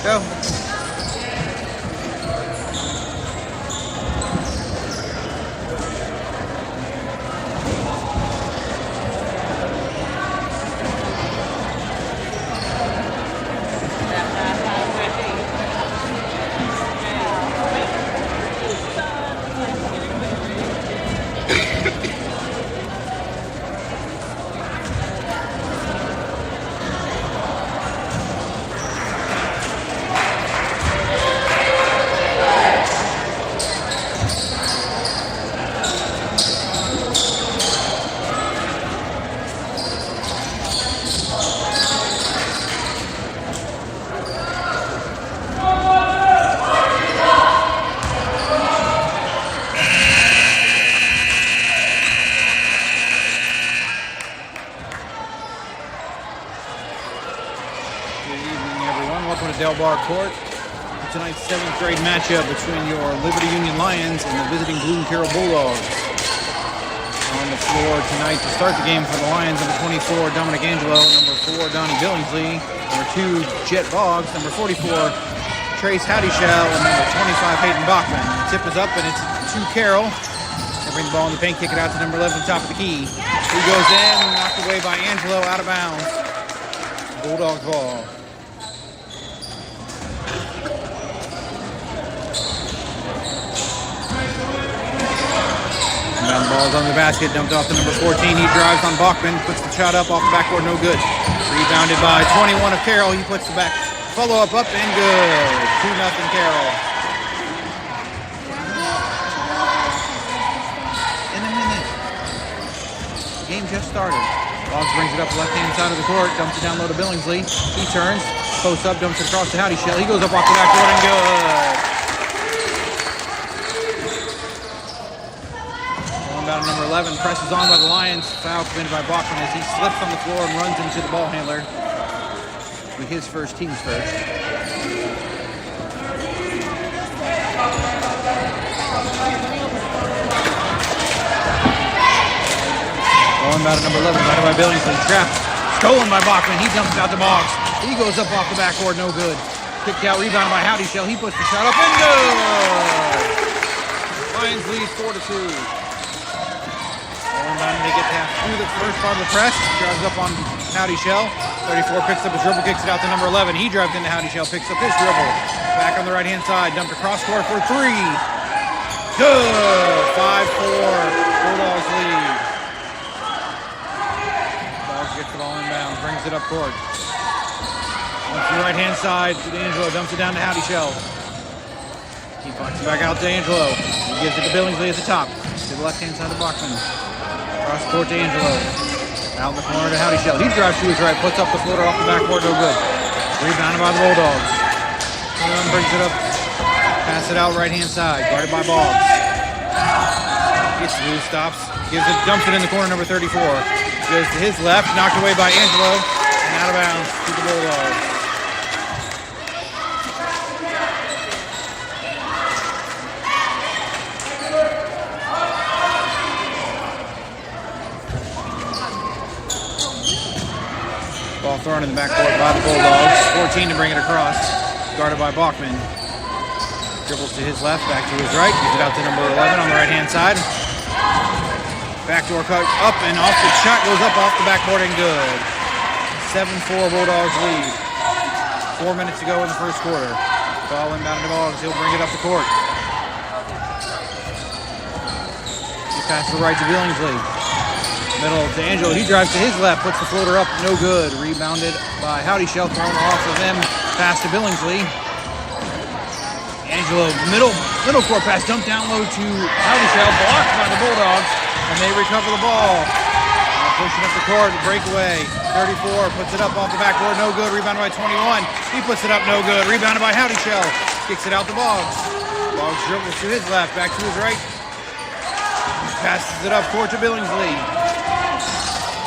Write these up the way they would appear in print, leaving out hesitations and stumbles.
Go. Welcome to Del Bar Court. For tonight's 7th grade matchup between your Liberty Union Lions and the visiting Blue and Carroll Bulldogs. On the floor tonight to start the game for the Lions, number 24, Dominic Angelo, number 4, Donnie Billingsley, number 2, Jet Boggs, number 44, Trace Howdyshell, and number 25, Hayden Bachman. The tip is up and it's to Carroll. They bring the ball in the paint, kick it out to number 11, top of the key. He goes in, knocked away by Angelo, out of bounds. Bulldogs ball. Now the ball's on the basket, dumped off to number 14. He drives on Bachman, puts the shot up off the backboard, no good. Rebounded by 21 of Carroll. He puts the back follow-up up and good. 2-0 Carroll. In a minute. Game just started. Boggs brings it up left-hand side of the court, dumps it down low to Billingsley. He turns, posts up, dumps it across to Howdyshell. He goes up off the backboard and good. About number 11, presses on by the Lions. Foul committed by Bachman as he slips on the floor and runs into the ball handler. With his first, team's first. Going about number 11, guarded by Billingsley. Trapped, stolen by Bachman. He dumps it out to Boggs. He goes up off the backboard, no good. Kicked out, rebounded by Howdyshell. He puts the shot up and good. Lions lead 4-2. They get through the first part of the press, drives up on Howdyshell. 34 picks up his dribble, kicks it out to number 11. He drives into Howdyshell, picks up his dribble. Back on the right-hand side, dumped across court for 3. Good! 5-4, Bulldogs lead. Boggs gets the ball inbound, brings it up court. Once to the right-hand side to Angelo, dumps it down to Howdyshell. He boxes back out to Angelo. He gives it to Billingsley at the top, to the left-hand side of Bachman. Cross court to Angelo. Out in the corner to Howdyshell. He drives to his right, puts up the floater off the backboard, no good. Rebounded by the Bulldogs. Brings it up, pass it out right-hand side, guarded by Boggs. Gets loose, stops, gives it, dumps it in the corner, number 34. Goes to his left, knocked away by Angelo, and out of bounds to the Bulldogs. Ball thrown in the backcourt by the Bulldogs. 14 to bring it across. Guarded by Bachman. Dribbles to his left, back to his right. Gives it out to number 11 on the right-hand side. Backdoor cut up and off. The shot goes up off the backboard and good. 7-4 Bulldogs lead. 4 minutes to go in the first quarter. Ball inbound to Boggs. He'll bring it up the court. He passes the right to Billingsley. Middle to Angelo. He drives to his left, puts the floater up, no good. Rebounded by Howdyshell, thrown off of him. Pass to Billingsley. Angelo, middle court pass, dumped down low to Howdyshell, blocked by the Bulldogs, and they recover the ball. Pushing up the court, breakaway. 34 puts it up off the backboard, no good. Rebounded by 21. He puts it up, no good. Rebounded by Howdyshell. Kicks it out to Boggs. Boggs dribbles to his left, back to his right. Passes it up court to Billingsley.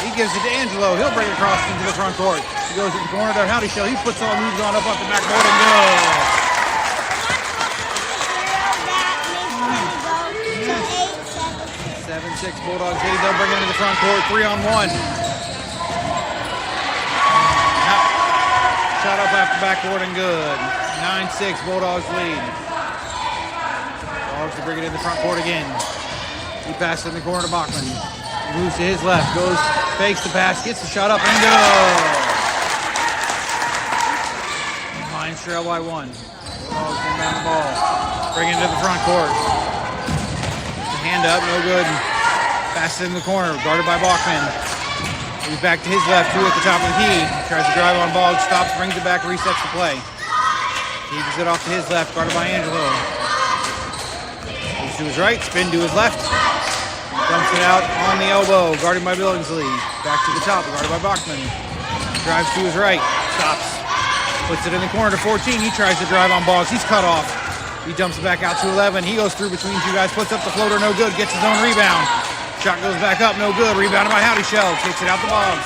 He gives it to Angelo. He'll bring it across into the front court. He goes to the corner to Howdyshell. He puts all moves on up off the backboard and goes. 7-6 Bulldogs lead. They'll bring it into the front court. 3-on-1. Shot up off the backboard and good. 9-6, Bulldogs lead. Dogs to bring it in the front court again. He passes in the corner to Bachman. Moves to his left, goes, fakes the pass, gets the shot up, and goes. Lions trail by 1. Bulldogs inbound the ball. Bring it into the front court. Hand up, no good. Passes in the corner, guarded by Bachman. Moves back to his left, 2 at the top of the key. Tries to drive on Boggs, stops, brings it back, resets the play. Keeps it off to his left, guarded by Angelo. Moves to his right, spin to his left. Dumps it out on the elbow, guarded by Billingsley. Back to the top, guarded by Bachman. Drives to his right, stops. Puts it in the corner to 14. He tries to drive on Boggs. He's cut off. He dumps it back out to 11. He goes through between 2 guys, puts up the floater, no good. Gets his own rebound. Shot goes back up, no good. Rebounded by Howdy Shell. Kicks it out to Boggs.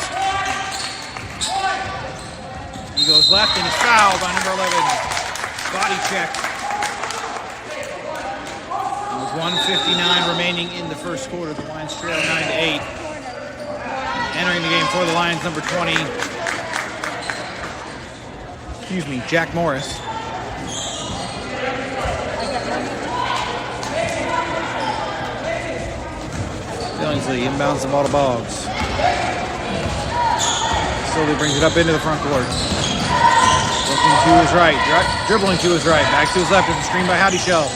He goes left and is fouled by number 11. Body check. With 1:59 remaining in the first quarter. The Lions trail 9-8. Entering the game for the Lions, number 20. Jack Morris. Billingsley inbounds the ball to Boggs. Slowly brings it up into the front court. Looking to his right, dribbling to his right, back to his left with the screen by Howdy Shell.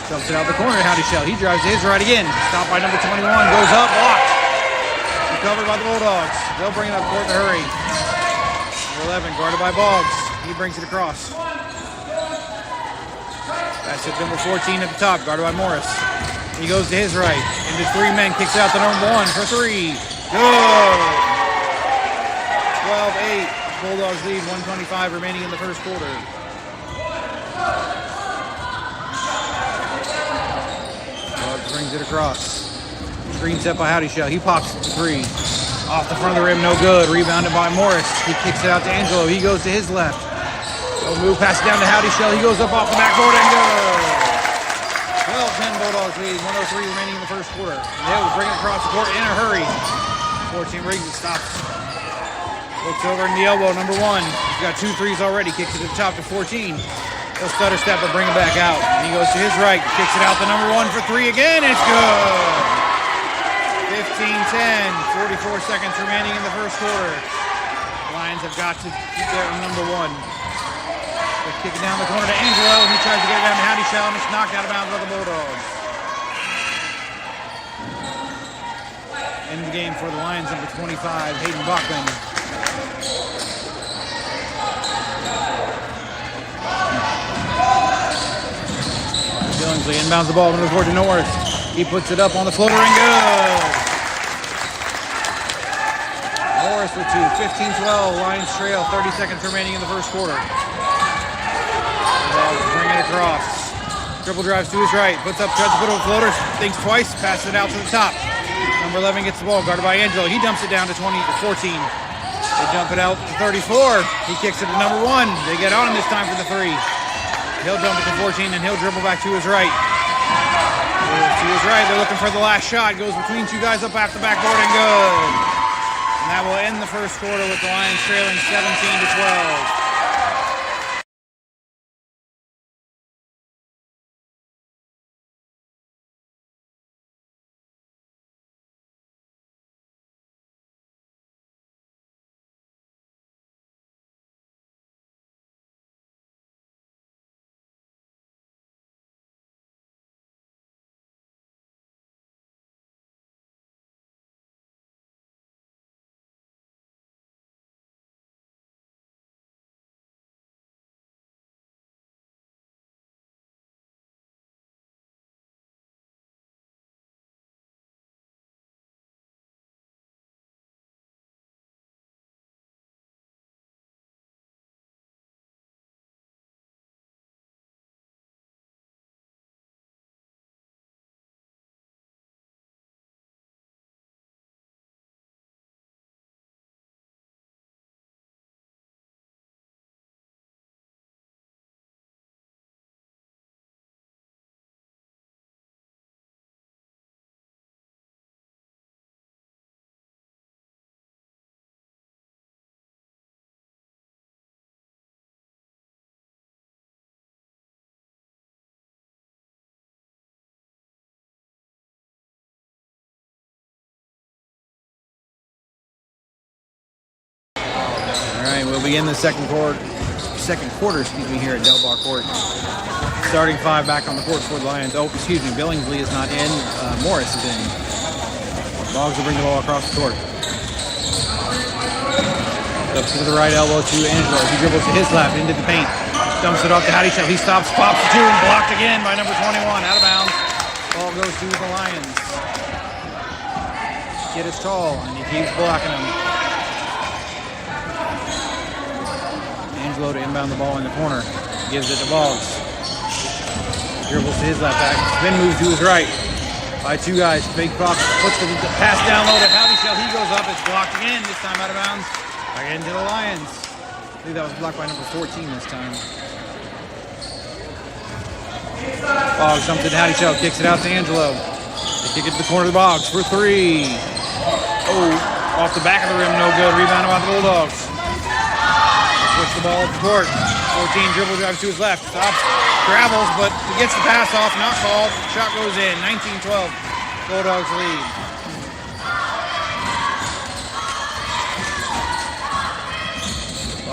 Dumps it out the corner to Howdy Shell. He drives to his right again. Stopped by number 21, goes up, blocked. Recovered by the Bulldogs. They'll bring it up court in a hurry. Number 11, guarded by Boggs. He brings it across. Pass it number 14 at the top, guarded by Morris. He goes to his right. Into 3 men, kicks it out to number 1 for 3. Good. 12-8. Bulldogs lead, 1:25 remaining in the first quarter. Bulldogs brings it across. Screen set by Howdy Shell. He pops it to 3. Off the front of the rim, no good. Rebounded by Morris. He kicks it out to Angelo. He goes to his left. He'll move, pass it down to Howdy Shell. He goes up off the backboard and goes. 12-10 Bulldogs lead, 1:03 remaining in the first quarter. They'll bring it across the court in a hurry. 14 brings it, stops. Looks over in the elbow, number 1. He's got 2 threes already, kicks it to the top to 14. He'll stutter step but bring it back out. And he goes to his right, kicks it out to number 1 for 3 again. It's good. 15-10, 44 seconds remaining in the first quarter. Lions have got to keep their number 1. They're kicking down the corner to Angelo. He tries to get it down to Howdy Shell, and it's knocked out of bounds by the Bulldogs. In the game for the Lions, number 25, Hayden Bachman. Billingsley inbounds the ball to the court to North. He puts it up on the floater and good. Morris with 2, 15-12. Lions trail, 30 seconds remaining in the first quarter. Bring it across. Dribble drives to his right. Puts up, tries to put up a floater. Thinks twice. Passes it out to the top. Number 11 gets the ball. Guarded by Angelo. He dumps it down to 14. They dump it out to 34. He kicks it to number 1. They get on him this time for the 3. He'll dump it to 14 and he'll dribble back to his right. To his right. They're looking for the last shot. Goes between 2 guys up after the backboard and good. And that will end the first quarter with the Lions trailing 17-12. right, we'll begin the second quarter, here at Del Bar Court. Starting five back on the court for the Lions. Oh, excuse me, Billingsley is not in. Morris is in. Boggs will bring the ball across the court. Up to the right elbow to Angelo. He dribbles to his left into the paint. Dumps it off to Hattie Shell. He stops, pops the two, and blocked again by number 21. Out of bounds. Ball goes to the Lions. Kid is tall, and he keeps blocking him. Angelo to inbound the ball in the corner. Gives it to Boggs. Dribbles to his left back. Spin moves to his right. By two guys. Big Fox puts the pass down low to Hattie Shell. He goes up. It's blocked again. This time out of bounds. Back into the Lions. I believe that was blocked by number 14 this time. Boggs dumps it to Hattie Shell. Kicks it out to Angelo. They kick it to the corner of the Boggs for three. Oh, off the back of the rim. No good. Rebound by the Bulldogs. Push the ball up the court. 14 dribble drives to his left. Stops. Travels, but he gets the pass off. Not called. Shot goes in. 19-12. Bulldogs lead.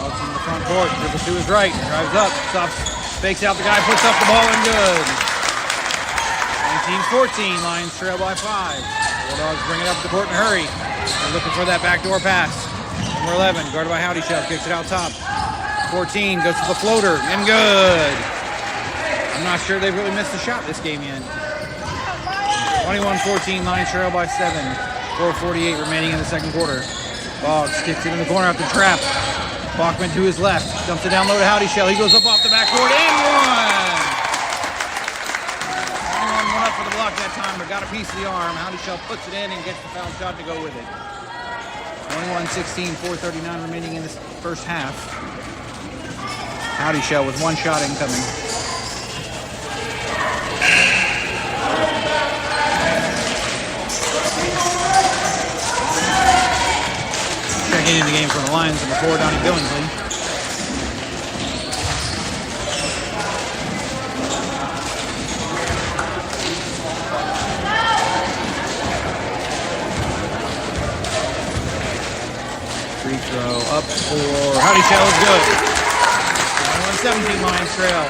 In the front court, dribbles to his right, drives up, stops, fakes out the guy, puts up the ball and good. 19-14, Lions trail by 5. Bulldogs bring it up the court in a hurry. They're looking for that backdoor pass. Number 11, guarded by Howdy Shell, kicks it out top. 14 goes to the floater and good. I'm not sure they've really missed a shot this game yet. 21-14, Lions trail by 7. 4:48 remaining in the second quarter. Boggs kicks it in the corner after trap. Bachman to his left, dumps it down low to Howdy Shell. He goes up off the backboard and one. Went up for the block that time, but got a piece of the arm. Howdy Shell puts it in and gets the foul shot to go with it. 21-16, 4:39 remaining in this first half. Howdy Shell with one shot incoming. Checking in the game for the Lions, number 4, Donnie Billingsley. Free throw up for Howdy Shell is good. 21-17 Lions trail.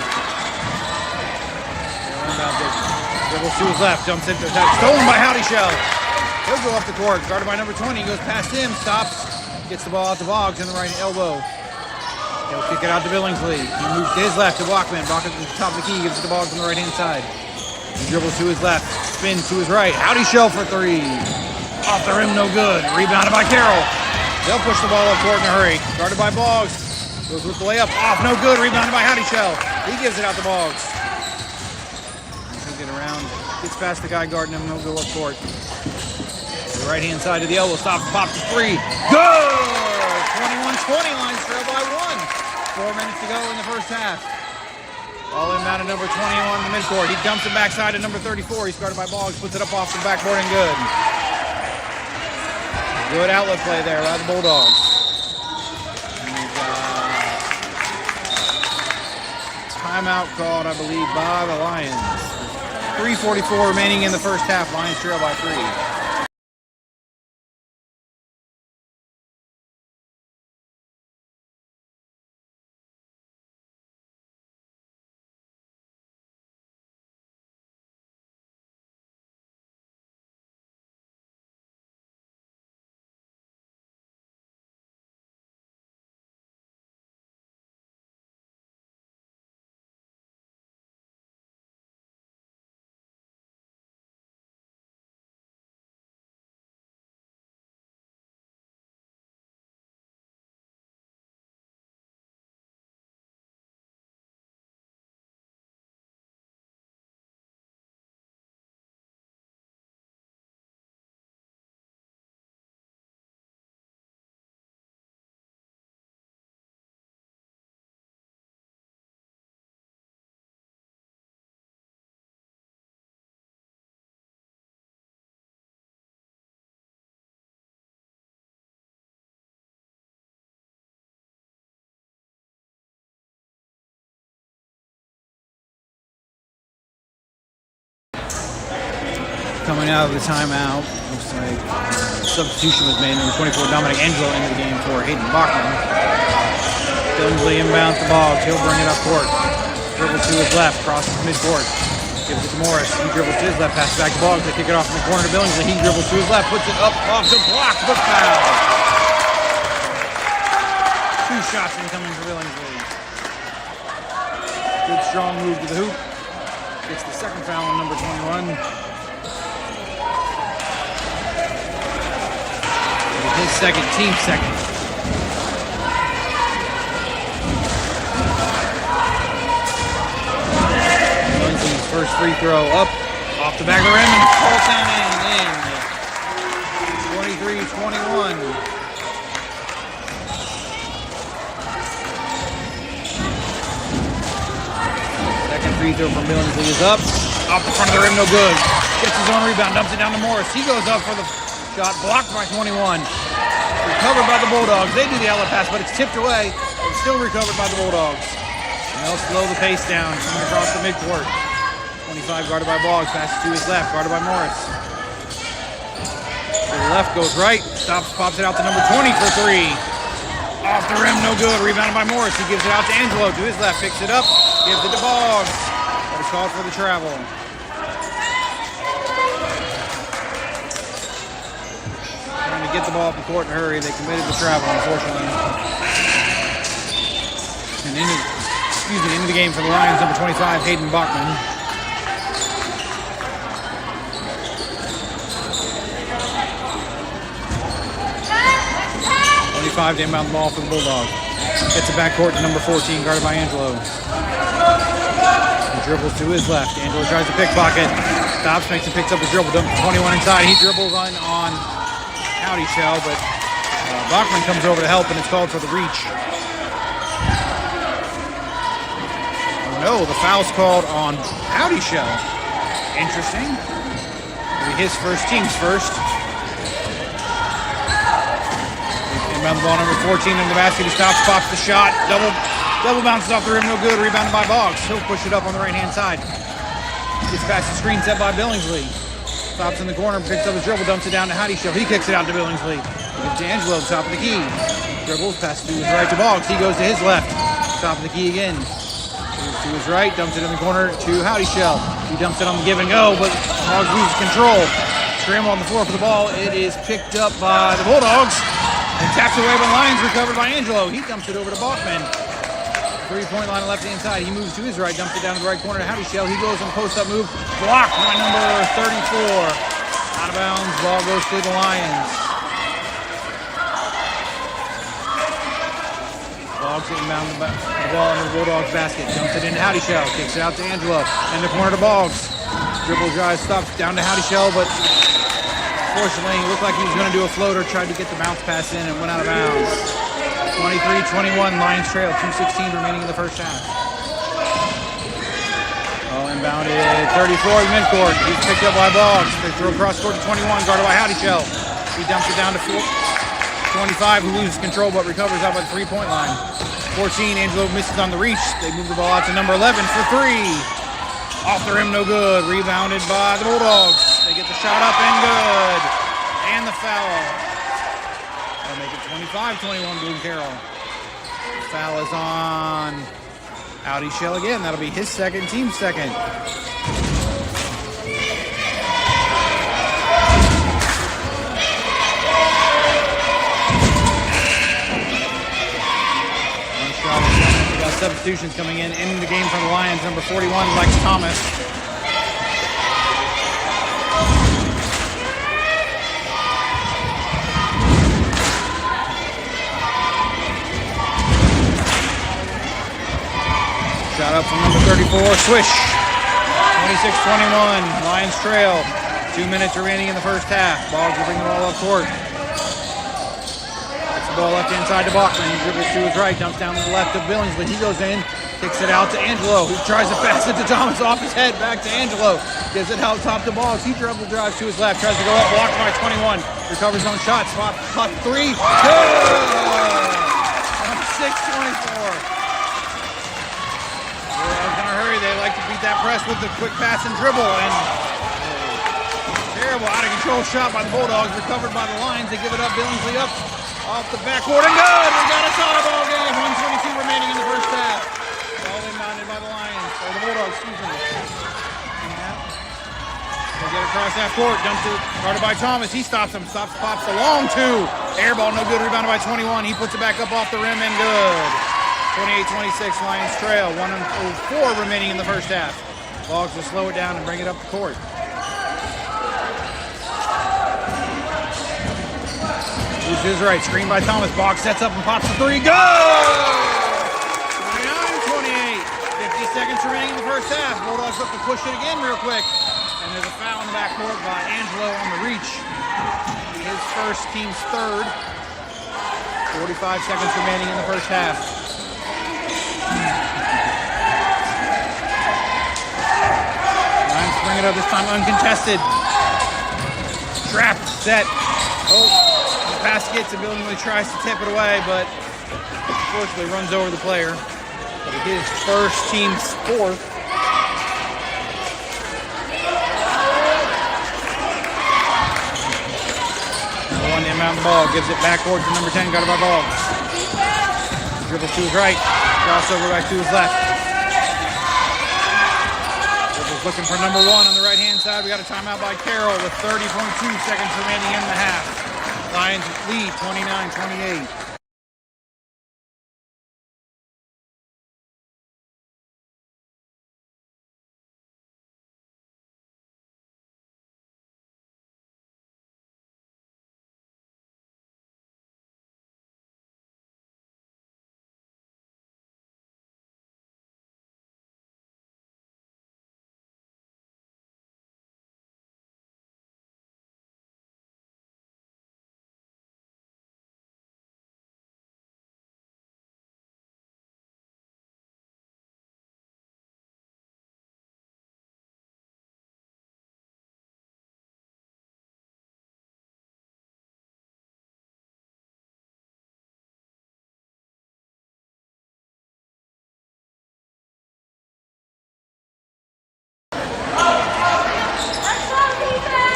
Dribbles to his left, jumps into the touch. Stolen by Howdy Shell. He'll go off the court. Guarded by number 20. Goes past him, stops. Gets the ball out to Boggs in the right elbow. He'll kick it out to Billingsley. He moves to his left to Bachman. Bachman at the top of the key. Gives it to Boggs on the right-hand side. He dribbles to his left. Spins to his right. Howdy Shell for three. Off the rim, no good. Rebounded by Carroll. They'll push the ball up court in a hurry. Guarded by Boggs. Goes with the layup. Off, no good. Rebounded by Howdy Shell. He gives it out to Boggs. He'll get around. Gets past the guy guarding him. He'll go up court. The right-hand side of the elbow, stops, pops the three. Good! 21-20, Lions trail by 1. 4 minutes to go in the first half. Ball inbound to number 21 in the midcourt. He dumps it backside to number 34. He's guarded by Boggs, puts it up off the backboard and good. Good outlet play there by the Bulldogs. Timeout called, I believe, by the Lions. 3:44 remaining in the first half. Lions trail by 3. Coming out of the timeout, looks Right. Substitution was made. Number 24, Dominic Angelo, into the game for Hayden Bachman. Billingsley inbounds the Boggs. He'll bring it up court. Dribbles to his left, crosses midcourt. Gives it to Morris. He dribbles to his left, passes back to Boggs. They kick it off in the corner to Billingsley. He dribbles to his left, puts it up off the block, but foul. 2 shots incoming for Billingsley. Good strong move to the hoop. Gets the second foul on number 21. His second, team second. Billingsley's first free throw up, off the back of the rim, and falls down in. 23-21. Second free throw from Billingsley is up, off the front of the rim, no good. Gets his own rebound, dumps it down to Morris. He goes up for the shot, blocked by 21. Recovered by the Bulldogs. They do the outlet pass, but it's tipped away. It's still recovered by the Bulldogs. And they'll slow the pace down, coming across the midcourt. 25 guarded by Boggs, passes to his left, guarded by Morris. To the left, goes right, stops, pops it out to number 20 for 3. Off the rim, no good. Rebounded by Morris. He gives it out to Angelo. To his left, picks it up, gives it to Boggs. But it's called for the travel. Trying to get the ball up the court in a hurry. They committed the travel, unfortunately. And into the game for the Lions, number 25, Hayden Bachman. To inbound the ball for the Bulldogs. Gets it back court to number 14, guarded by Angelo. He dribbles to his left. Angelo tries to pickpocket. Stops, makes him, picks up his dribble. Dumps 21 inside. He dribbles on Howdy Shell, but Bachman comes over to help, and it's called for the reach. Oh no, the foul's called on Howdy Shell. Interesting. Maybe his first, team's first. Inbound the ball, number 14 in the basket. He stops, pops the shot. Double bounces off the rim, no good. Rebounded by Boggs. He'll push it up on the right-hand side. Gets past the screen set by Billingsley. Stops in the corner, picks up his dribble, dumps it down to Howdy Shell. He kicks it out to Billingsley. Gives to Angelo, top of the key. Dribbles, passes to his right to Boggs. He goes to his left. Top of the key again. Moves to his right, dumps it in the corner to Howdy Shell. He dumps it on the give and go, but Boggs loses control. Scramble on the floor for the ball. It is picked up by the Bulldogs. And tapped away by Lions, recovered by Angelo. He dumps it over to Bachman. 3-point line left-hand side. He moves to his right, dumps it down to the right corner to Howdy Shell. He goes on post-up move, blocked by number 34. Out of bounds, ball goes to the Lions. Boggs inbound the ball under the Bulldogs basket. Dumps it into Howdy Shell, kicks it out to Angelo. In the corner to Boggs. Dribble drive, stops down to Howdy Shell, but unfortunately, it looked like he was going to do a floater, tried to get the bounce pass in, and went out of bounds. 23-21, Lions trail, 2:16 remaining in the first half. Ball inbounded, 34 midcourt. He's picked up by Boggs. They throw across court to 21, guarded by Howdy Shell. He dumps it down to 25, who loses control but recovers out by the 3-point line. 14, Angelo misses on the reach. They move the ball out to number 11 for 3. Off the rim, no good. Rebounded by the Bulldogs. They get the shot up and good. And the foul. They'll make it 25-21 Blue Carroll. The foul is on Howdy Shell again. That'll be his second, team's second. One shot. We got substitutions coming in the game from the Lions. Number 41, Lex Thomas. Shot up from number 34, swish. 26-21, Lions trail. 2 minutes remaining in the first half. Boggs will bring the ball up court. Gets the ball left inside to Bachman. He dribbles to his right, dumps down to the left of Billingsley. He goes in, kicks it out to Angelo, who tries to pass it to Thomas off his head, back to Angelo. Gives it out top to Boggs. He dribble drives to his left, tries to go up, blocked by 21. Recovers on shot, spot 3. Good! 6-24. They like to beat that press with the quick pass and dribble, and terrible out of control shot by the Bulldogs, recovered by the Lions. They give it up. Billingsley up off the backboard and good. We got a tie ball game. 1:22 remaining in the first half. Ball inbounded by the Lions or the Bulldogs. Excuse me. They get across half court. Dumped it. Guarded by Thomas. He stops him. Pops the long two. Air ball, no good. Rebounded by 21. He puts it back up off the rim and good. 28-26. Lions trail. 1:04 remaining in the first half. Dogs will slow it down and bring it up the court. He's to his right. Screen by Thomas. Boggs sets up and pops the three. Go! 29-28. 50 seconds remaining in the first half. Bulldogs look to push it again real quick. And there's a foul in the backcourt by Angelo on the reach. His first, team's third. 45 seconds remaining in the first half. Lions bring it up this time uncontested. Trapped, set. Oh, the pass gets and Billingsley tries to tip it away, but unfortunately runs over the player. But it is first, team's fourth. Number 1 inbound the ball, gives it backcourt to number 10, got it by Boggs. Dribbles to his right, crossover back to his left. Dribbles looking for number 1 on the right-hand side. We got a timeout by Carroll with 30.2 seconds remaining in the half. Lions lead 29-28.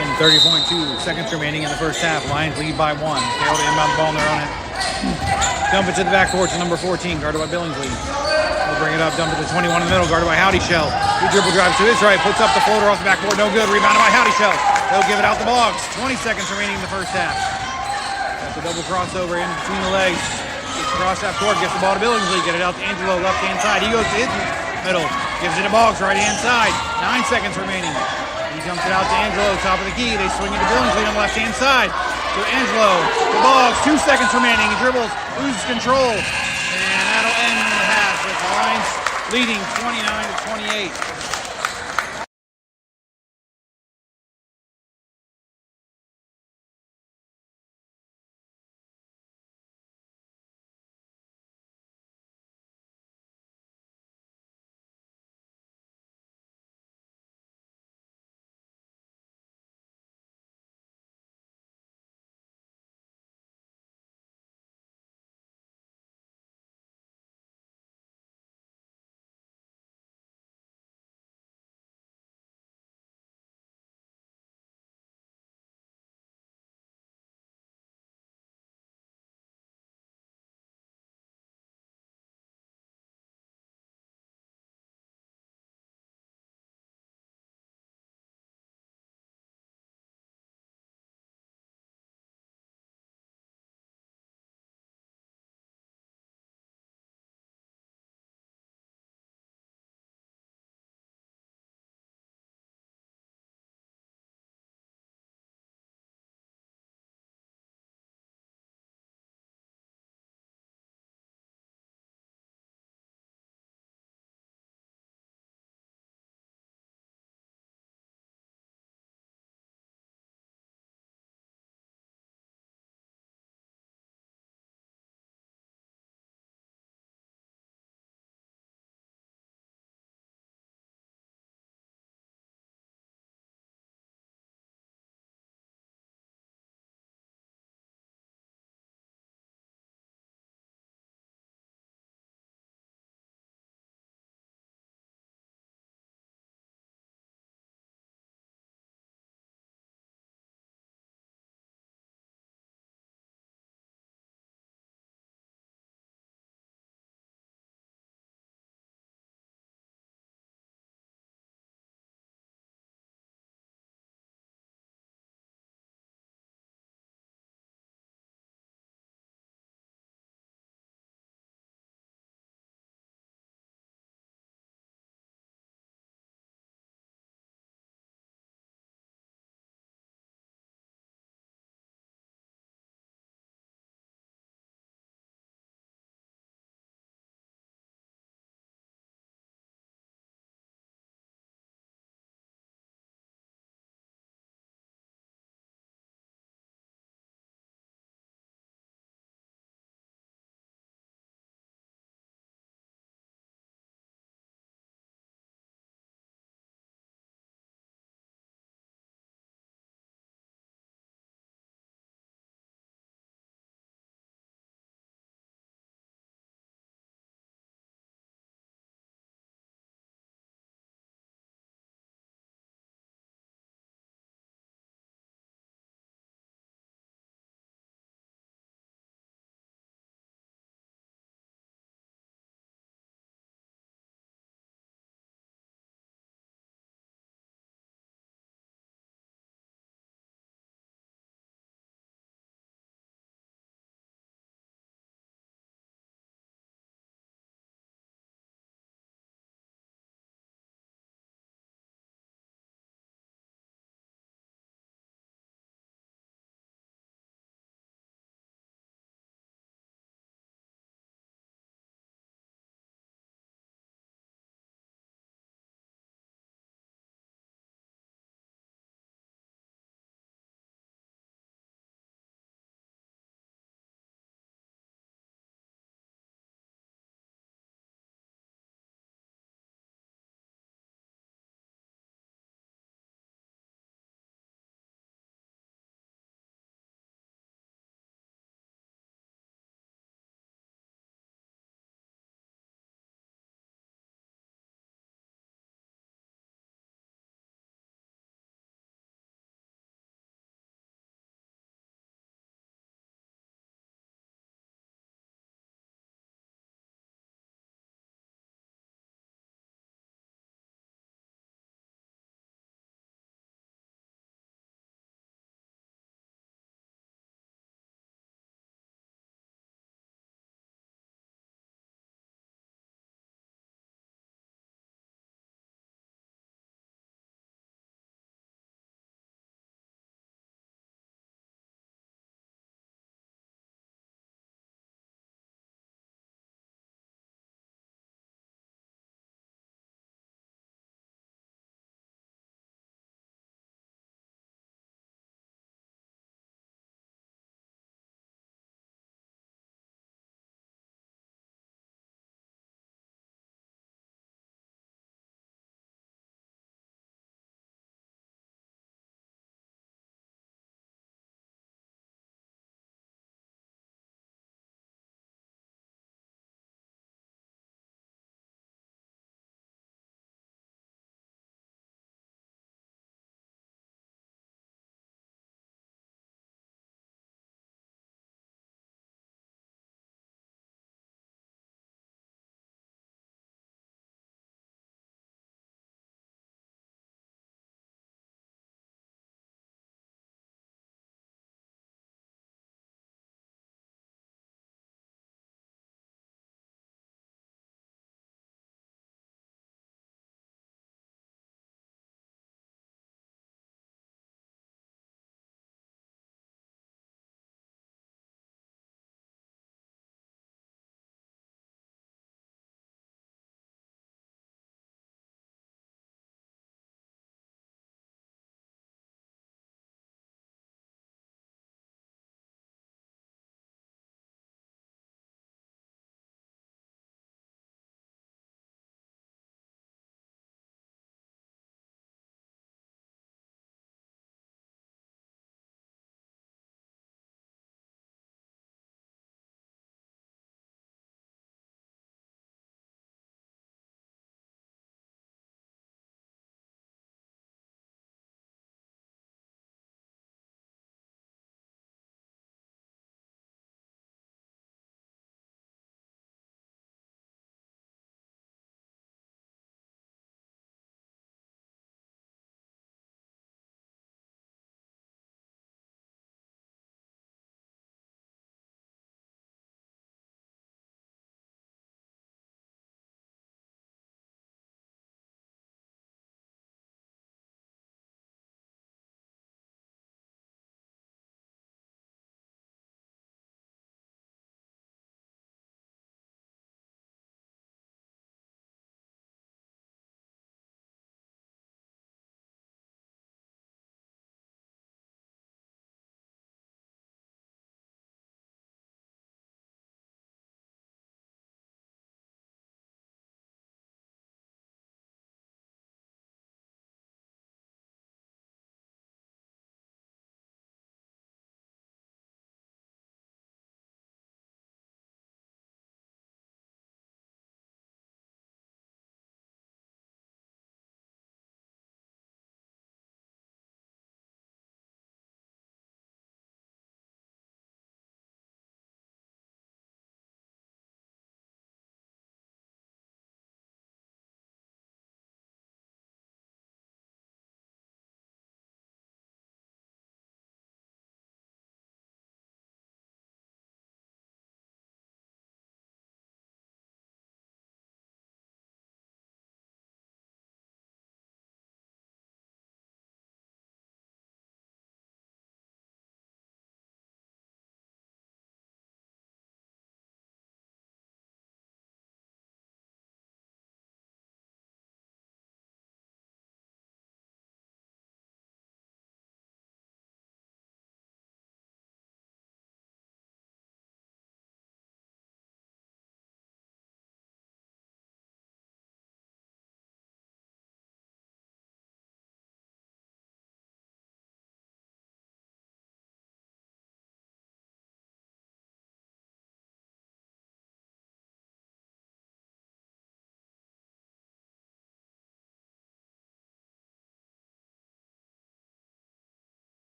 And 30.2 seconds remaining in the first half. Lions lead by 1. Carroll to inbound the ball on their own end. Dump it to the backcourt to number 14, guarded by Billingsley. They'll bring it up, dump it to 21 in the middle, guarded by Howdy Shell. He dribble drives to his right, puts up the floater off the backboard, no good. Rebounded by Howdy Shell. They'll give it out the Boggs. 20 seconds remaining in the first half. That's a double crossover in between the legs. Gets across half court, gets the ball to Billingsley, get it out to Angelo, left-hand side. He goes to his middle, gives it to Boggs, right-hand side. 9 seconds remaining. He dumps it out to Angelo, top of the key. They swing it to Billingsley on the left-hand side. To Angelo, the Boggs, 2 seconds remaining. He dribbles, loses control. And that'll end the half with the Lions leading 29-28.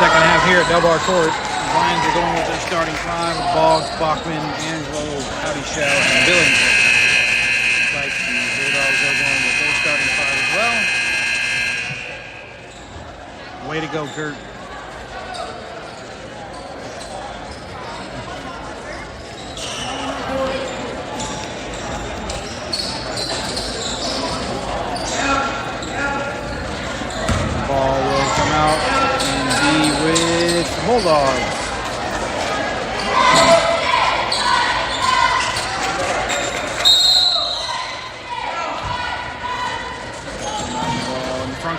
second half here at Delbar Court. The Lions are going with their starting five of Boggs, Bachman, Angelo, Howdy Shell, and Billingsley. Like the Bulldogs are going with their starting five as well. Way to go, Kurt. Ball will come out and be with the Bulldogs.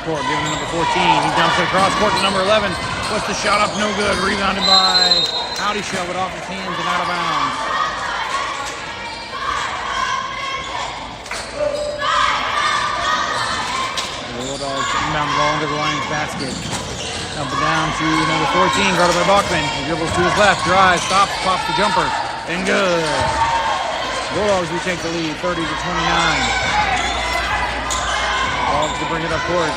Court, giving to number 14. He dumps it across court to number 11. Puts the shot up, no good. Rebounded by Howdy Shell, but off his hands and out of bounds. The Bulldogs inbound the ball into the Lions basket. Dump it down to number 14, guarded by Bachman. He dribbles to his left, drives, stops, pops the jumper, and good. Bulldogs retake the lead, 30 to 29. Dogs to bring it up court.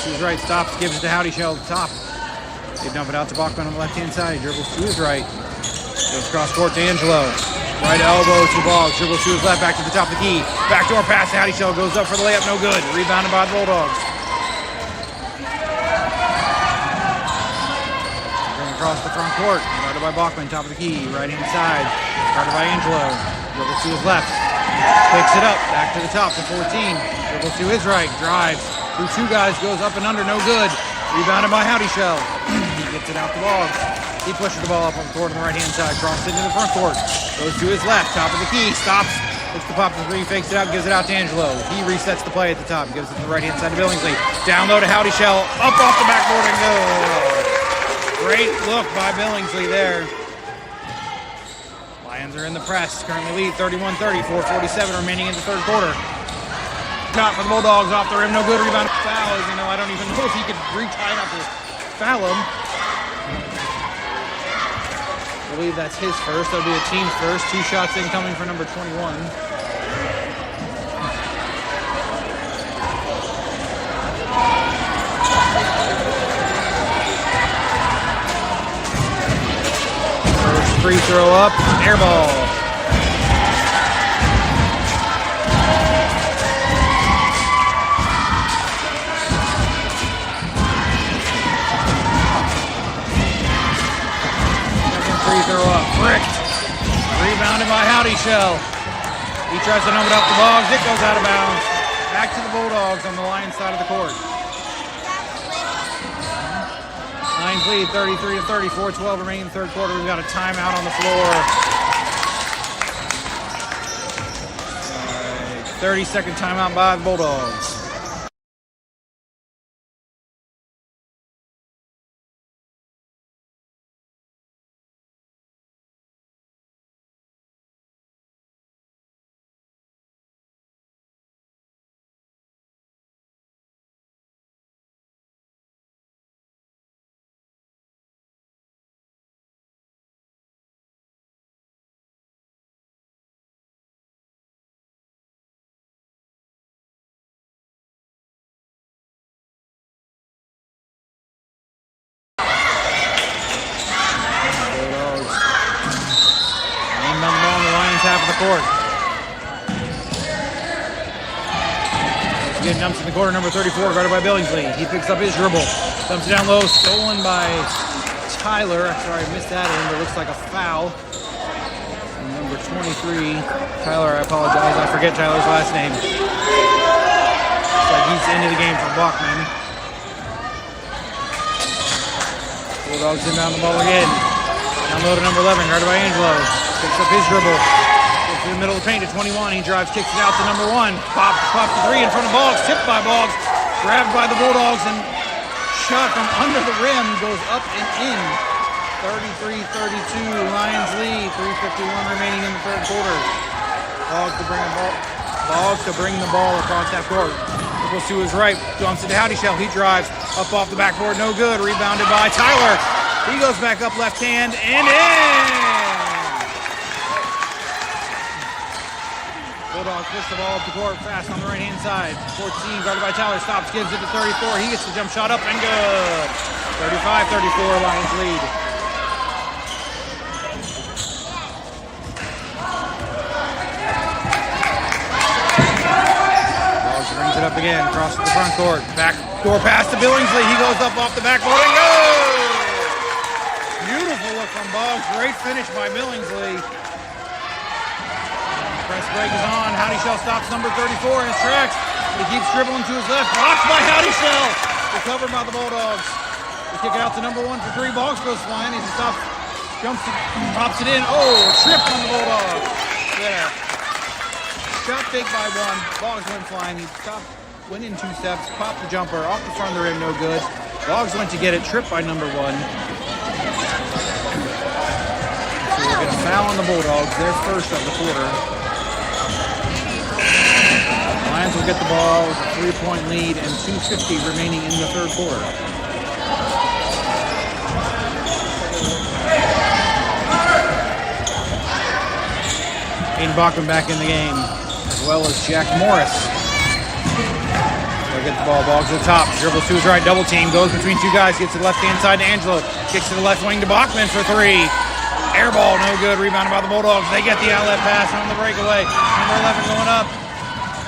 To his right, stops, gives it to Howdy Shell at the top. They dump it out to Bachman on the left-hand side. He dribbles to his right. Goes across court to Angelo. Right elbow to Boggs. Dribbles to his left, back to the top of the key. Backdoor pass to Howdy Shell. Goes up for the layup, no good. Rebounded by the Bulldogs. Going across the front court. Guarded by Bachman, top of the key. Right-hand side. Guarded by Angelo. Dribbles to his left. Picks it up, back to the top to 14. Dribbles to his right, drives. Through two guys, goes up and under, no good. Rebounded by Howdy Shell. He gets it out to Boggs. He pushes the ball up on the court on the right-hand side, crosses into the front court. Goes to his left, top of the key, stops. Looks to pop the three, fakes it out, gives it out to Angelo. He resets the play at the top, gives it to the right-hand side to Billingsley. Down low to Howdy Shell, up off the backboard and good. Great look by Billingsley there. Lions are in the press, currently lead 31-30, 4:47 remaining in the third quarter. Shot for the Bulldogs off the rim, no good. Rebound foul, even though I don't even know if he could reach high enough to foul him. I believe that's his first. That'll be a team's first. Two shots incoming for number 21. First free throw up, air ball. Free throw up, bricked. Rebounded by Howdy Shell. He tries to numb it up the Boggs. It goes out of bounds. Back to the Bulldogs on the Lions side of the court. Lions lead 33-30, 4:12 remaining in the third quarter. We've got a timeout on the floor. 30-second timeout by the Bulldogs. Half of the court. Again, dumps in the corner, number 34, guarded by Billingsley. He picks up his dribble, dumps it down low, stolen by Tyler. Sorry, I missed that in, but it looks like a foul. And number 23, Tyler, I apologize, I forget Tyler's last name. Looks like he's into the game for Bachman. Bulldogs inbound the ball again. Down low to number 11, guarded by Angelo. Picks up his dribble. In the middle of the paint to 21. He drives, kicks it out to number 1. Pops the three in front of Boggs. Tipped by Boggs. Grabbed by the Bulldogs and shot from under the rim. Goes up and in. 33-32. Lions lead. 3:51 remaining in the third quarter. Boggs to bring the ball across that court. Dribbles to his right. Dumps it to Howdy Shell. He drives up off the backboard. No good. Rebounded by Tyler. He goes back up left hand and in. Bulldogs push the ball up the court fast on the right-hand side. 14, guarded by Tyler, stops, gives it to 34. He gets the jump shot up and good. 35-34, Lions lead. Dogs brings it up again, crosses the front court. Back door pass to Billingsley. He goes up off the backboard and goes! Beautiful look from Boggs. Great finish by Billingsley. Press break is on. Howdy Shell stops number 34 in his tracks. He keeps dribbling to his left. Blocked by Howdy Shell. Recovered by the Bulldogs. They kick it out to number 1 for 3. Boggs goes flying. He stops, jumps, pops it in. Oh, trip on the Bulldogs. There. Shot fake by 1. Boggs went flying. He stopped, went in 2 steps, popped the jumper off the front of the rim. No good. Boggs went to get it. Tripped by number 1. So we're going to foul on the Bulldogs. Their first of the quarter. Lions will get the ball with a 3-point lead and 2:50 remaining in the third quarter. Aiden Bachman back in the game, as well as Jack Morris. They'll get the ball. Boggs to the top. Dribbles to his right. Double team. Goes between 2 guys. Gets to the left-hand side to Angelo. Kicks to the left wing to Bachman for 3. Air ball. No good. Rebounded by the Bulldogs. They get the outlet pass on the breakaway. Number 11 going up.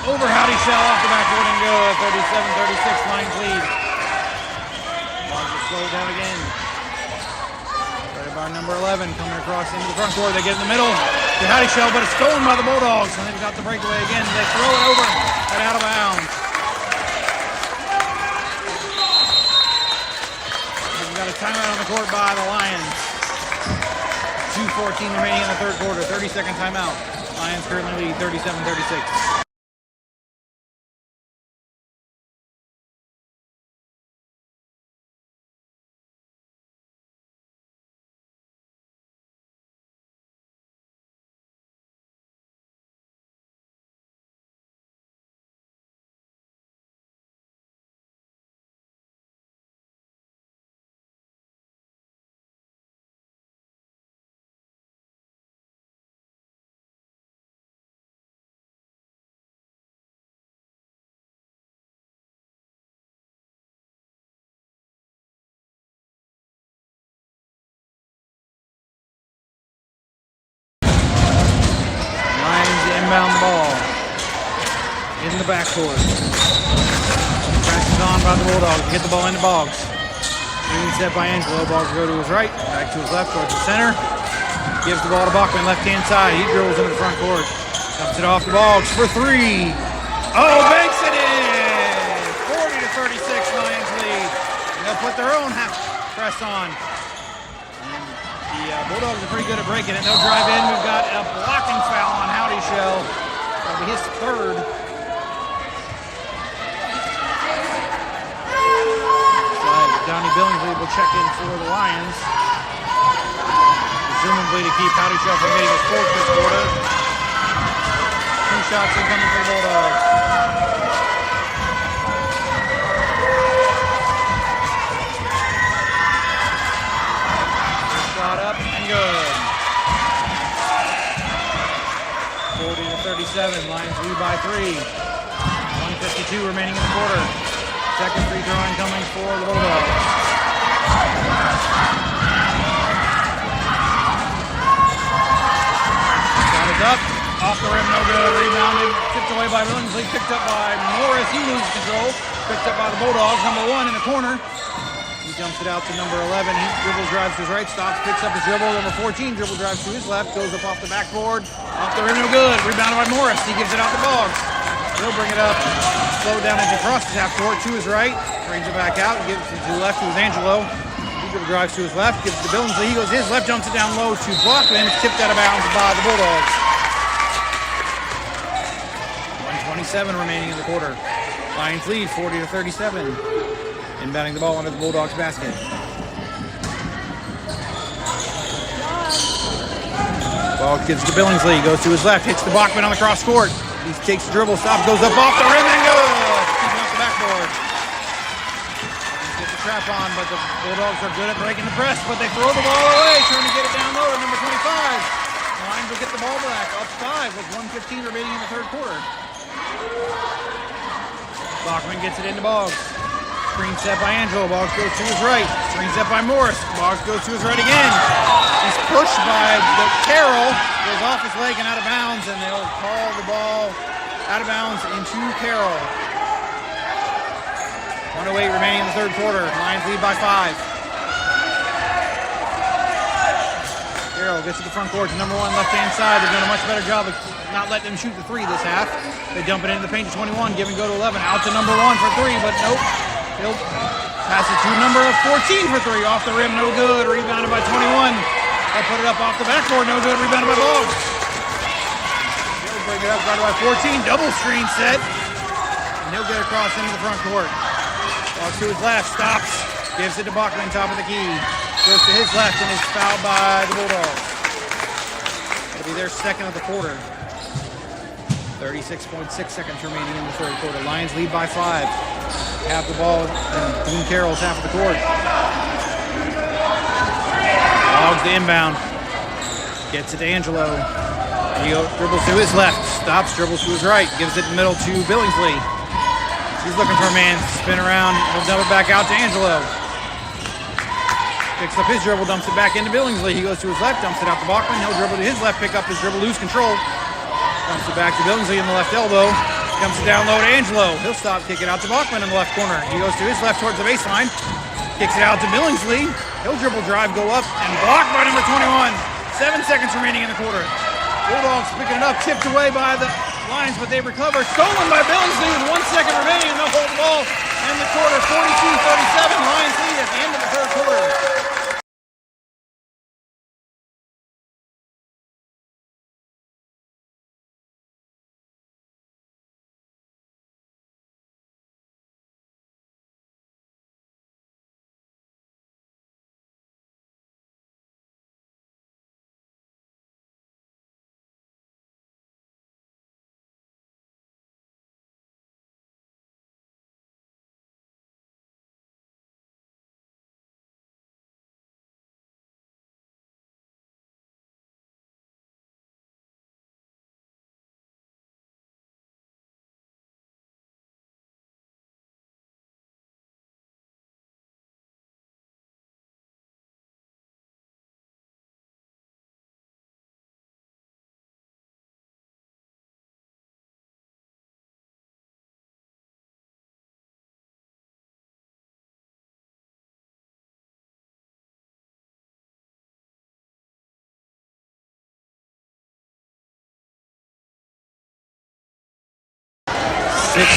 Over Howdy Shell off the backboard and good. 37-36, Lions lead. Boggs will slow it down again. Started by number 11, coming across into the front court. They get in the middle to Howdy Shell, but it's stolen by the Bulldogs. And they've got the breakaway again. They throw it over and out of bounds. We've got a timeout on the court by the Lions. 2:14 remaining in the third quarter. 30-second timeout. Lions currently lead 37-36. Inbound the ball in the backcourt. Presses on by the Bulldogs. Get the ball into Boggs. Being set by Angelo. Boggs go to his right, back to his left, towards the center. Gives the ball to Bachman, left-hand side. He dribbles into the front court. Dumps it off to Boggs for 3. Oh, banks it in! 40-36, Lions lead. And they'll put their own half press on. The Bulldogs are pretty good at breaking it. They'll drive in. We've got a blocking foul on Howdy Shell. That'll be his 3rd. Donnie Billingsley will check in for the Lions. Presumably to keep Howdy Shell from getting his 4th this quarter. 2 shots incoming for the Bulldogs. Up and good. 40-37. Lions lead by 3. 1:52 remaining in the quarter. Second free throw incoming for the Bulldogs. Shot is up. Off the rim, no good. Rebounded. Tipped away by Billingsley. Picked up by Morris. He loses control. Picked up by the Bulldogs. Number 1 in the corner. He jumps it out to number 11. He dribbles, drives to his right, stops, picks up his dribble. Number 14, dribble, drives to his left, goes up off the backboard. Off the rim, no good. Rebounded by Morris. He gives it out to Boggs. He'll bring it up. Slow down as he crosses half court to his right. Brings it back out. Gives it to the left to his Angelo. He dribble, drives to his left. Gives it to Billingsley. He goes his left, jumps it down low to Bachman. It's tipped out of bounds by the Bulldogs. 1:27 remaining in the quarter. Lions lead 40-37. Inbounding the ball under the Bulldogs basket. Ball gives to Billingsley, goes to his left, hits the Bachman on the cross court. He takes the dribble, stops, goes up off the rim and good! Keeping off the backboard. Get the trap on, but the Bulldogs are good at breaking the press, but they throw the ball away, trying to get it down low to number 25. The Lions will get the ball back, up 5 with 1:15 remaining in the third quarter. Bachman gets it into Boggs. Screen set by Angelo. Boggs goes to his right. Screen set by Morris. Boggs goes to his right again. He's pushed by Carroll. Goes off his leg and out of bounds, and they'll call the ball out of bounds into Carroll. 1:08 remaining in the third quarter. Lions lead by 5. Carroll gets to the front court to number 1 left-hand side. They've done a much better job of not letting them shoot the 3 this half. They dump it into the paint to 21. Give and go to 11. Out to number 1 for 3, but nope. He'll pass it to number 14 for 3. Off the rim, no good. Rebounded by 21. They'll put it up off the backboard, no good. Rebounded by Boggs. He'll bring it up right by 14. Double screen set. And he'll get across into the front court. Boggs to his left, stops. Gives it to Bachman, top of the key. Goes to his left and is fouled by the Bulldogs. It'll be their second of the quarter. 36.6 seconds remaining in the third quarter. Lions lead by 5. Half the ball, and Boone Carroll's half of the court. Boggs the inbound. Gets it to Angelo. He dribbles to his left. Stops, dribbles to his right. Gives it in the middle to Billingsley. He's looking for a man. Spin around. He'll dump it back out to Angelo. Picks up his dribble, dumps it back into Billingsley. He goes to his left, dumps it out to Bachman. He'll dribble to his left, pick up his dribble, lose control. Dumps it back to Billingsley in the left elbow. Dumps it down low to Angelo. He'll stop, kick it out to Bachman in the left corner. He goes to his left towards the baseline. Kicks it out to Billingsley. He'll dribble drive, go up, and blocked by number 21. 7 seconds remaining in the quarter. Bulldogs picking it up, tipped away by the Lions, but they recover. Stolen by Billingsley with 1 second remaining, and they'll hold the ball in the quarter. 42-37. Lions lead at the end of the third quarter.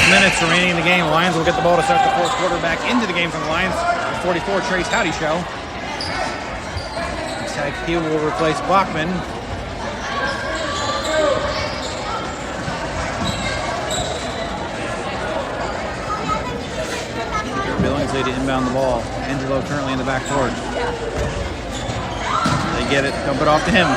Minutes remaining in the game. Lions will get the ball to start the fourth quarter. Back into the game from the Lions. 44, Trace Howdyshell. Tag Peel will replace Bachman. Billingsley to inbound the ball. Angelo currently in the back court. They get it, dump it off to him.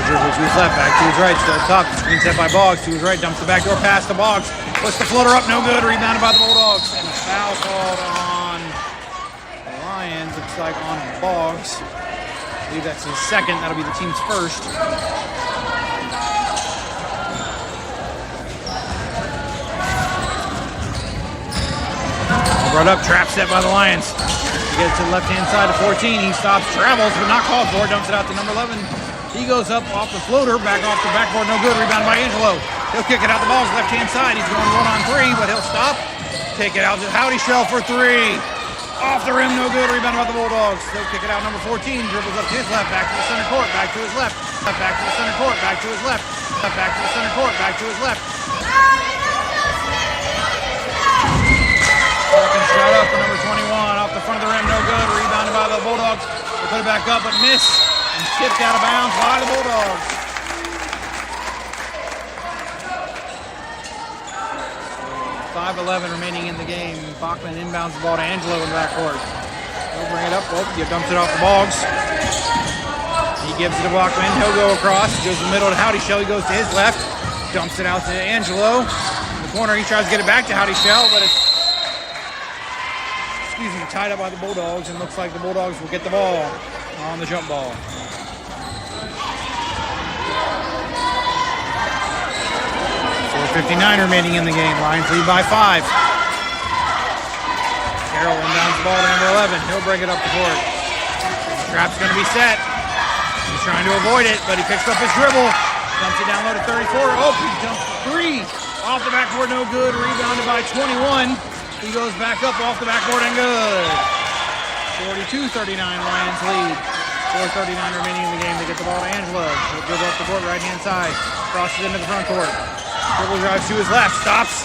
Dribble to his left, back to his right, still top. Screen set by Boggs to his right, dumps the backdoor pass to Boggs. Puts the floater up, no good. Rebounded by the Bulldogs. And a foul called on the Lions. Looks like on Boggs. I believe that's his second. That'll be the team's first. Brought up, trap set by the Lions. He gets to the left-hand side of 14. He stops, travels, but not called for. Dumps it out to number 11. He goes up off the floater, back off the backboard, no good. Rebounded by Angelo. He'll kick it out the ball's left-hand side. He's going 1-on-3, but he'll stop. Kick it out to Howdyshell for 3. Off the rim, no good. Rebounded by the Bulldogs. He'll kick it out number 14. Dribbles up to his left, back to the center court, back to his left. Back to the center court, back to his left. Back to the center court, back to his left. Second shot up for number 21. Off the front of the rim, no good. Rebounded by the Bulldogs. They put it back up, but miss. And tipped out of bounds by the Bulldogs. 5:11 remaining in the game. Bachman inbounds the ball to Angelo in the backcourt. He'll bring it up. Oh, he dumps it off the Boggs. He gives it to Bachman. He'll go across. Goes to the middle to Howdyshell. He goes to his left. Dumps it out to Angelo. In the corner, he tries to get it back to Howdyshell, but it's tied up by the Bulldogs, and looks like the Bulldogs will get the ball on the jump ball. .4:59 remaining in the game. Lions lead by 5. Carroll inbounds the ball to number 11. He'll bring it up the court. Trap's going to be set. He's trying to avoid it, but he picks up his dribble. Dumps it down low to 34. Oh, he dumps three. Off the backboard, no good. Rebounded by 21. He goes back up off the backboard and good. 42-39 Lions lead. 4:39 remaining in the game. They get the ball to Angelo. He'll dribble up the court right-hand side. Crosses into the front court. Dribble drives to his left. Stops.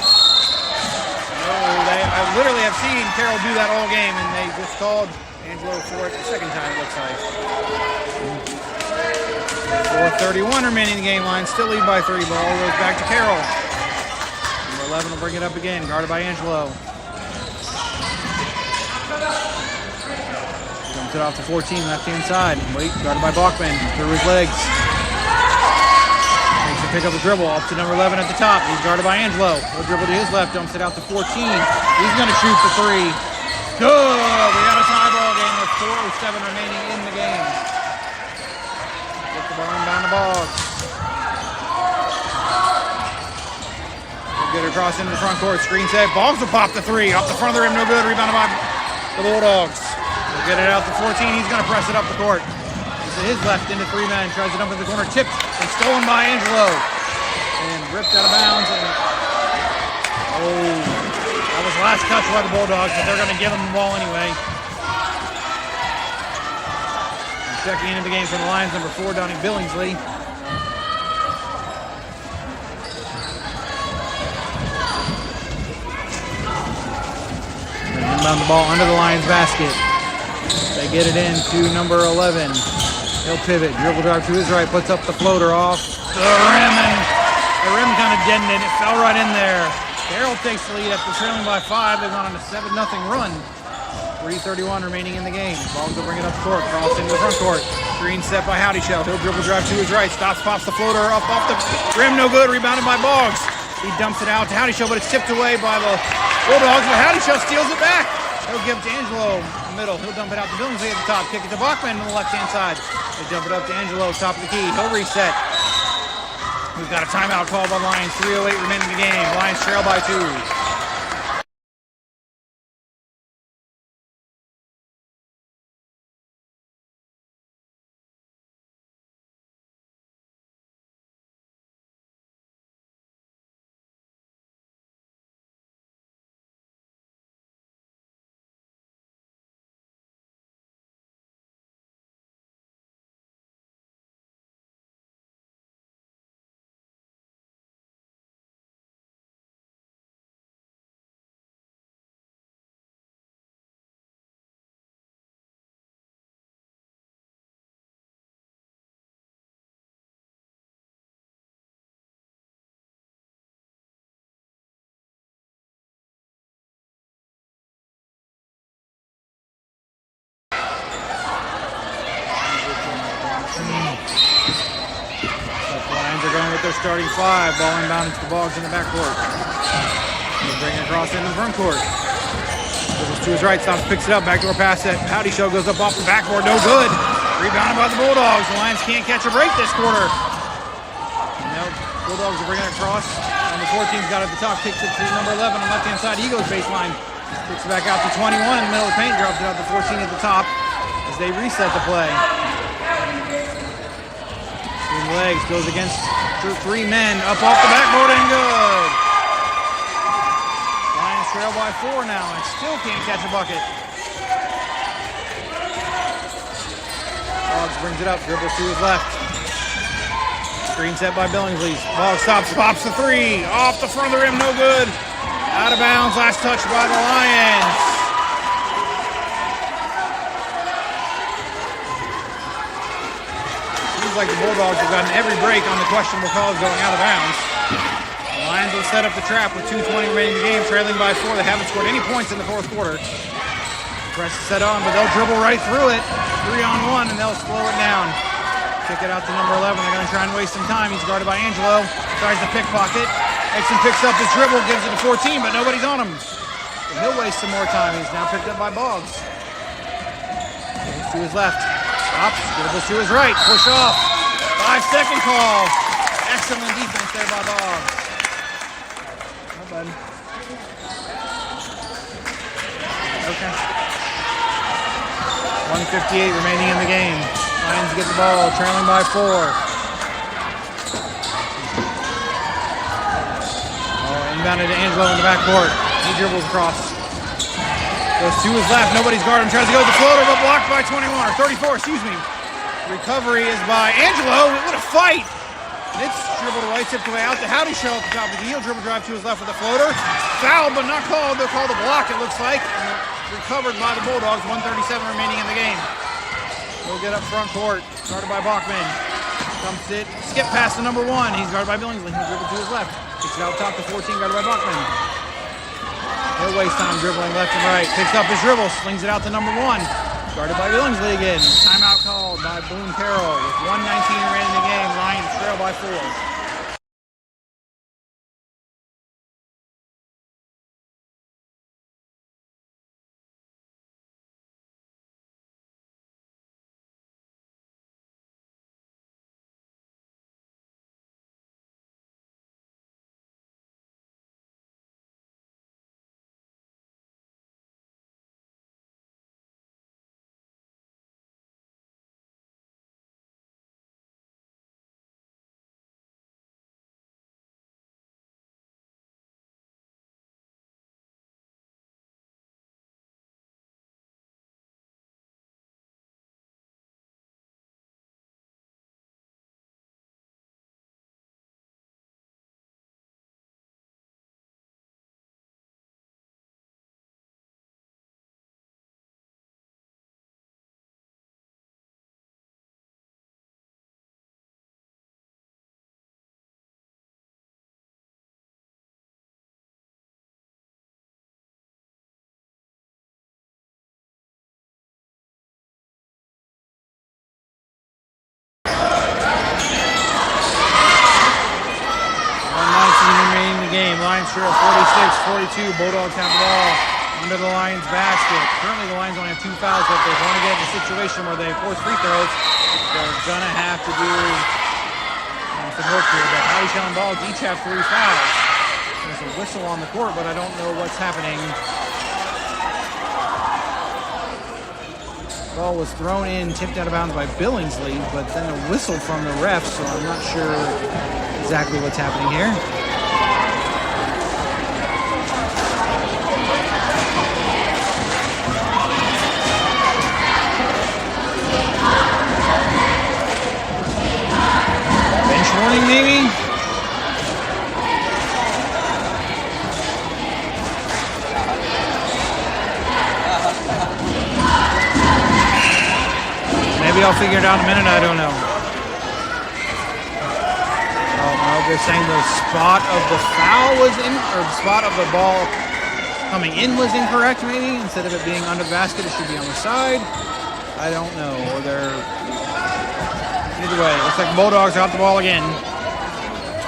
I literally have seen Carroll do that all game, and they just called Angelo for it the second time, it looks like. 4:31 remaining in the game. Lions still lead by 3. Ball goes back to Carroll. Number 11 will bring it up again, guarded by Angelo. Dumps it off to 14, left-hand side. Wait, guarded by Bachman, through his legs. Makes him pick up the dribble, up to number 11 at the top. He's guarded by Angelo. He'll dribble to his left, dumps it out to 14. He's going to shoot the 3. Good! We got a tie ball game with 4:07 remaining in the game. Get the ball inbound the Boggs. Get it across into the front court. Screen set. Boggs will pop the 3. Off the front of the rim, no good. Rebounded by the Bulldogs. He'll get it out to 14. He's going to press it up the court. He's to his left into 3 men. Tries it up in the corner. Tipped and stolen by Angelo. And ripped out of bounds. And that was the last touch by the Bulldogs, but they're going to give him the ball anyway. And checking into the game from the Lions, number 4, Donnie Billingsley. Inbound the ball under the Lions basket. They get it in to number 11. He'll pivot, dribble drive to his right, puts up the floater off the rim, and the rim kind of deadened it. It fell right in there. Carroll takes the lead after trailing by 5. They went on a 7-0 run. 3:31 remaining in the game. Boggs will bring it up the court, cross into the front court. Screen set by Howdy Shell. He'll dribble drive to his right, stops, pops the floater up off the rim, no good. Rebounded by Boggs. He dumps it out to Howdy Shell, but it's tipped away by the Bulldogs, but Howdy Shell steals it back. He'll give it to Angelo in the middle. He'll dump it out to Billingsley at the top. Kick it to Bachman on the left-hand side. They dump it up to Angelo, top of the key. He'll reset. We've got a timeout call by Lions. 3:08 remaining in the game. Lions trail by 2. They're going with their starting 5. Ball inbound into the Boggs in the backcourt. He'll bring it across into the front court. Dribbles to his right, stops, picks it up. Backdoor pass set. Howdy Show goes up off the backboard. No good. Rebounded by the Bulldogs. The Lions can't catch a break this quarter. And now Bulldogs will bring it across. Number 14's got it at the top. Kicks it to number 11 on the left-hand side. He goes baseline. Kicks it back out to 21 in the middle of the paint. Drops it out to 14 at the top as they reset the play. Legs goes against 3 men up off the backboard and good. Lions trail by 4 now and still can't catch a bucket. Boggs brings it up, dribbles to his left. Screen set by Billingsley. Boggs stops, pops the 3 off the front of the rim, no good. Out of bounds, last touch by the Lions. Like the Bulldogs have gotten every break on the questionable calls going out of bounds. The Lions will set up the trap with 2:20 remaining in the game, trailing by 4. They haven't scored any points in the fourth quarter. Press is set on, but they'll dribble right through it. 3-on-1, and they'll slow it down. Kick it out to number 11. They're going to try and waste some time. He's guarded by Angelo. Tries to pickpocket. Exum picks up his dribble, gives it to 14, but nobody's on him. So he'll waste some more time. He's now picked up by Boggs. Goes to his left. Stops, dribbles to his right, push off. 5-second call. Excellent defense there by Boggs. Not bad. They'll 1:58 remaining in the game. Lions get the ball, trailing by 4. Inbounded to Angelo in the backcourt. He dribbles across. Goes to his left. Nobody's guarding him. Tries to go with the floater, but blocked by 21 or 34. Excuse me. Recovery is by Angelo. What a fight! It's dribbled away, tipped away out to Howdy Shell at the top of the heel. Dribble drive to his left with a floater. Fouled, but not called. They'll call the block, it looks like. And recovered by the Bulldogs. 1:37 remaining in the game. We'll get up front court. Started by Bachman. Dumps it. Skip past to number 1. He's guarded by Billingsley. He'll dribble to his left. Kicks it out top to 14, guarded by Bachman. He'll waste time dribbling left and right. Picks up his dribble, slings it out to number 1. Guarded by Billingsley again. Timeout called by Boone Carroll with 1:19 remaining in the game. Lions trail by 4. Lions trail 46-42. Bulldogs have the ball under the Lions basket. Currently the Lions only have 2 fouls, but if they want to get in a situation where they force free throws, they're going to have to do some work here. But Howdy Shell and Boggs each have 3 fouls. There's a whistle on the court, but I don't know what's happening. Ball was thrown in, tipped out of bounds by Billingsley, but then a whistle from the ref, so I'm not sure exactly what's happening here. Warning, maybe? Maybe I'll figure it out in a minute, I don't know. Oh no, they're saying the spot of the foul was in, or the spot of the ball coming in was incorrect, maybe? Instead of it being under the basket, it should be on the side. I don't know, or they're... Either way, looks like the Bulldogs got the ball again.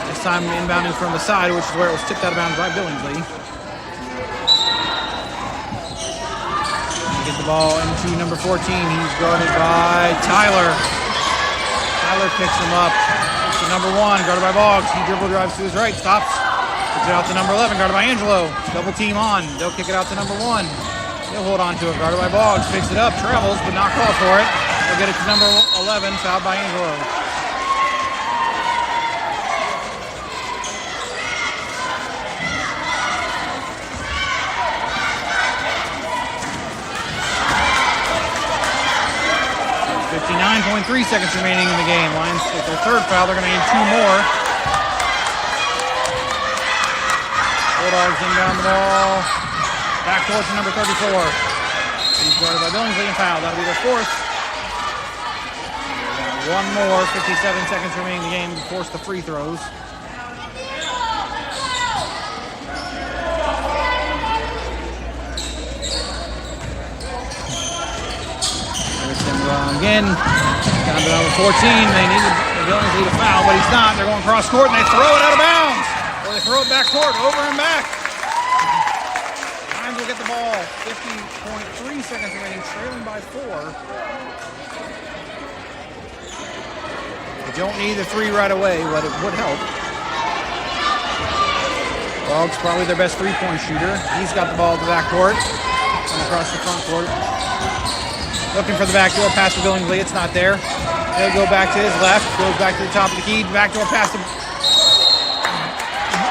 This time inbounding from the side, which is where it was tipped out of bounds by Billingsley. Get the ball into number 14. He's guarded by Tyler. Tyler picks him up. To number 1, guarded by Boggs. He dribble drives to his right, stops. Kicks it out to number 11, guarded by Angelo. Double team on. They'll kick it out to number 1. He'll hold on to it, guarded by Boggs. Picks it up, travels, but not called for it. We'll get it to number 11, fouled by Angelo. .3 seconds remaining in the game. Lions with their 3rd foul. They're going to need 2 more. Bulldogs inbound the ball. Back towards number 34. He's guarded by Billingsley and fouled. That'll be their 4th. 1 more, 57 seconds remaining in the game to force the free throws. Again, down to number 14. They need the Billingsley to foul, but he's not. They're going cross court and they throw it out of bounds. Or they throw it back court, over and back. Lions will get the ball. 50.3 seconds remaining, trailing by 4. They don't need the 3 right away, but it would help. Boggs probably their best 3-point shooter. He's got the ball at the backcourt. Come across the front court. Looking for the backdoor pass to Billingsley. It's not there. He'll go back to his left. Goes back to the top of the key. Backdoor pass to...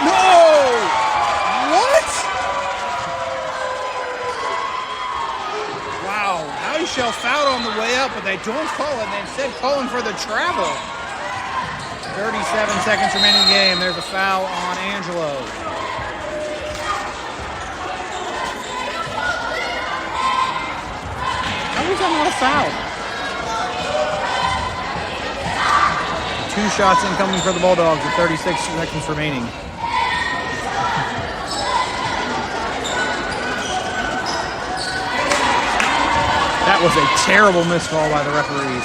No! What? Wow. Howdy Shell fouled on the way up, but they don't call it. They instead calling for the travel. 37 seconds remaining in the game. There's a foul on Angelo. How was that not a foul? 2 shots incoming for the Bulldogs with 36 seconds remaining. That was a terrible missed call by the referees.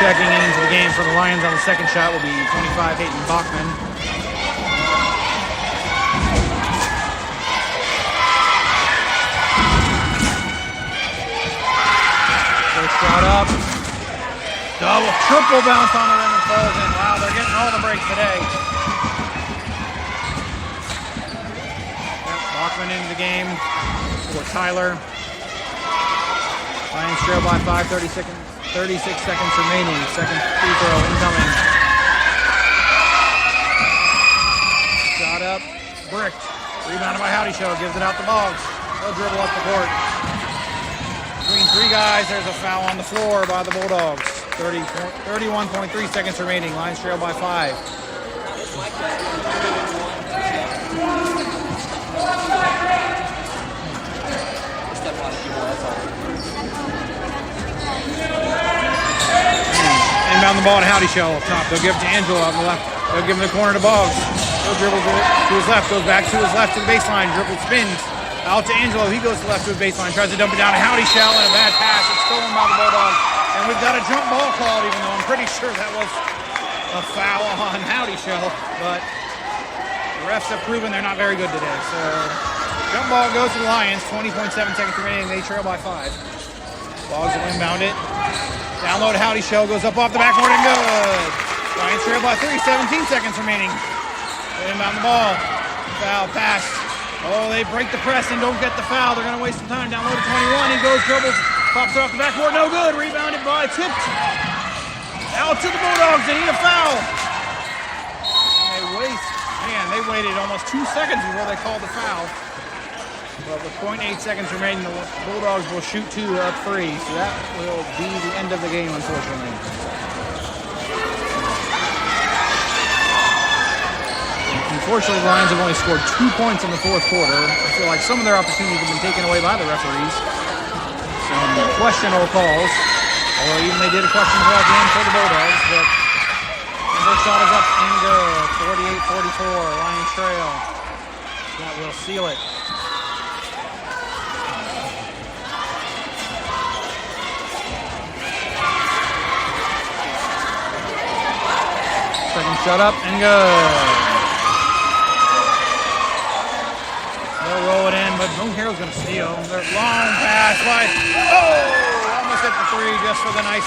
Checking into the game for the Lions on the second shot will be 25, Hayden Bachman. First shot up. Triple bounce on the rim and falls in. Wow, they're getting all the breaks today. Yep, Bachman into the game for Tyler. Lions trail by 5, 36 seconds remaining. Second free throw incoming. Shot up, bricked. Rebounded by Howdy Show, gives it out to Boggs. They'll dribble up the court. Between 3 guys, there's a foul on the floor by the Bulldogs. 31.3 seconds remaining. Lions trail by 5. Inbound the ball to Howdy Shell up top. They'll give it to Angelo on the left. They'll give him the corner to Boggs. He'll dribble to his left, goes back to his left to the baseline, dribble spins. Out to Angelo, he goes to the left to his baseline, tries to dump it down to Howdy Shell, and a bad pass. It's stolen by the Bulldogs. And we've got a jump ball called, even though I'm pretty sure that was a foul on Howdy Shell. But the refs have proven they're not very good today. So jump ball goes to the Lions, 20.7 seconds remaining. They trail by 5. Boggs will inbound it. Down low to Howdy Shell, goes up off the backboard and good. Lions trail by 3, 17 seconds remaining. They inbound the ball. Foul pass. Oh, they break the press and don't get the foul. They're going to waste some time. Down low to 21. He goes, dribbles, pops it off the backboard. No good. Rebounded by Tipped. Out to the Bulldogs. They need a foul. And they waited almost 2 seconds before they called the foul. But with 0.8 seconds remaining, the Bulldogs will shoot 2 up 3. So that will be the end of the game, unfortunately. Unfortunately, the Lions have only scored 2 points in the 4th quarter. I feel like some of their opportunities have been taken away by the referees. Some questionable calls. Although even they did a questionable call game for the Bulldogs. But the first shot is up and good. 48-44, Lions trail. That will seal it. Second shot up and good. They'll roll it in, but Boone Carroll's going to steal. Their long pass by, almost hit the 3 just for the nice